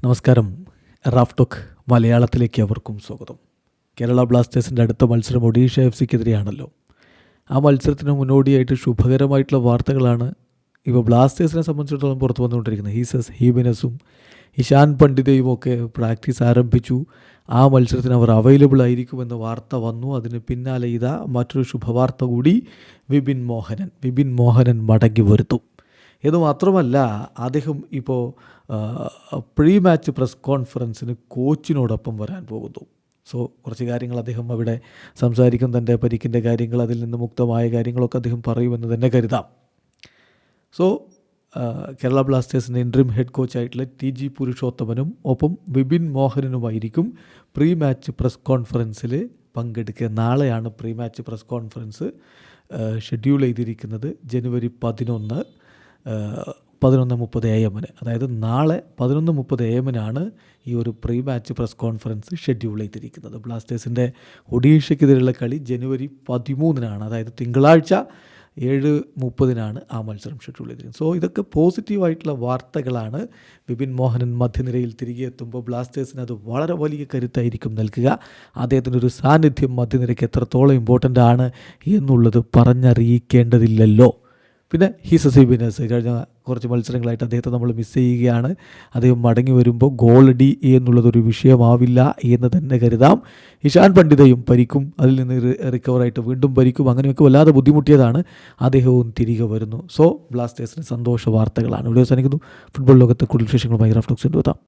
നമസ്കാരം. Raf talk മലയാളത്തിലേക്ക് അവർക്കും സ്വാഗതം. കേരള ബ്ലാസ്റ്റേഴ്സിൻ്റെ അടുത്ത മത്സരം ഒഡീഷ എഫ്സിക്കെതിരെയാണല്ലോ. ആ മത്സരത്തിന് മുന്നോടിയായിട്ട് ശുഭകരമായിട്ടുള്ള വാർത്തകളാണ് ഇപ്പോൾ ബ്ലാസ്റ്റേഴ്സിനെ സംബന്ധിച്ചിടത്തോളം പുറത്തു വന്നുകൊണ്ടിരിക്കുന്നത്. ഹീസസ് ഹീബിനസും ഇഷാൻ പണ്ഡിതയും ഒക്കെ പ്രാക്ടീസ് ആരംഭിച്ചു. ആ മത്സരത്തിന് അവർ അവൈലബിൾ ആയിരിക്കുമെന്ന വാർത്ത വന്നു. അതിന് പിന്നാലെ ഇതാ മറ്റൊരു ശുഭവാർത്ത കൂടി. വിപിൻ മോഹനൻ മടങ്ങി വരുത്തും എന്ന് മാത്രമല്ല, അദ്ദേഹം ഇപ്പോൾ പ്രീ മാച്ച് പ്രസ് കോൺഫറൻസിന് കോച്ചിനോടൊപ്പം വരാൻ പോകുന്നു. സോ കുറച്ച് കാര്യങ്ങൾ അദ്ദേഹം അവിടെ സംസാരിക്കും. തൻ്റെ പരിക്കിൻ്റെ കാര്യങ്ങൾ, അതിൽ നിന്ന് മുക്തമായ കാര്യങ്ങളൊക്കെ അദ്ദേഹം പറയുമെന്ന് തന്നെ കരുതാം. സോ കേരള ബ്ലാസ്റ്റേഴ്സിൻ്റെ ഇൻട്രീം ഹെഡ് കോച്ചായിട്ടുള്ള TG പുരുഷോത്തമനും ഒപ്പം വിപിൻ മോഹനനുമായിരിക്കും പ്രീ മാച്ച് പ്രസ് കോൺഫറൻസിൽ പങ്കെടുക്കുക. നാളെയാണ് pre match press conference schedule ചെയ്തിരിക്കുന്നത്. ജനുവരി 11:30 AM. അതായത് നാളെ 11:30 AM ഈ ഒരു pre match press conference schedule ചെയ്തിരിക്കുന്നത്. ബ്ലാസ്റ്റേഴ്സിൻ്റെ ഒഡീഷയ്ക്കെതിരെയുള്ള കളി ജനുവരി 13, അതായത് തിങ്കളാഴ്ച 7:30 ആ മത്സരം ഷെഡ്യൂൾ ചെയ്തിരിക്കുന്നത്. സോ ഇതൊക്കെ പോസിറ്റീവായിട്ടുള്ള വാർത്തകളാണ്. വിപിൻ മോഹനൻ മധ്യനിരയിൽ തിരികെ എത്തുമ്പോൾ ബ്ലാസ്റ്റേഴ്സിന് അത് വളരെ വലിയ കരുത്തായിരിക്കും നൽകുക. അദ്ദേഹത്തിൻ്റെ ഒരു സാന്നിധ്യം മധ്യനിരയ്ക്ക് എത്രത്തോളം ഇമ്പോർട്ടൻ്റ് ആണ് എന്നുള്ളത് പറഞ്ഞറിയിക്കേണ്ടതില്ലല്ലോ. പിന്നെ ഹീസസ് ഹീബിനസ് കഴിഞ്ഞ കുറച്ച് മത്സരങ്ങളായിട്ട് അദ്ദേഹത്തെ നമ്മൾ മിസ് ചെയ്യുകയാണ്. അദ്ദേഹം മടങ്ങി വരുമ്പോൾ ഗോളടി എന്നുള്ളതൊരു വിഷയമാവില്ല എന്ന് തന്നെ കരുതാം. ഇഷാൻ പണ്ഡിതയും പരിക്കും, അതിൽ നിന്ന് റിക്കവറായിട്ട് വീണ്ടും പരിക്കും, അങ്ങനെയൊക്കെ വല്ലാതെ ബുദ്ധിമുട്ടിയതാണ്. അദ്ദേഹവും തിരികെ വരുന്നു. സോ ബ്ലാസ്റ്റേഴ്സിന് സന്തോഷ വാർത്തകളാണ്. ഇവിടെ അവസാനിക്കുന്നു. ഫുട്ബോൾ ലോകത്തെ കൂടുതൽ വിശേഷങ്ങളുമായി റാഫ് ടോക്സ് എത്താം.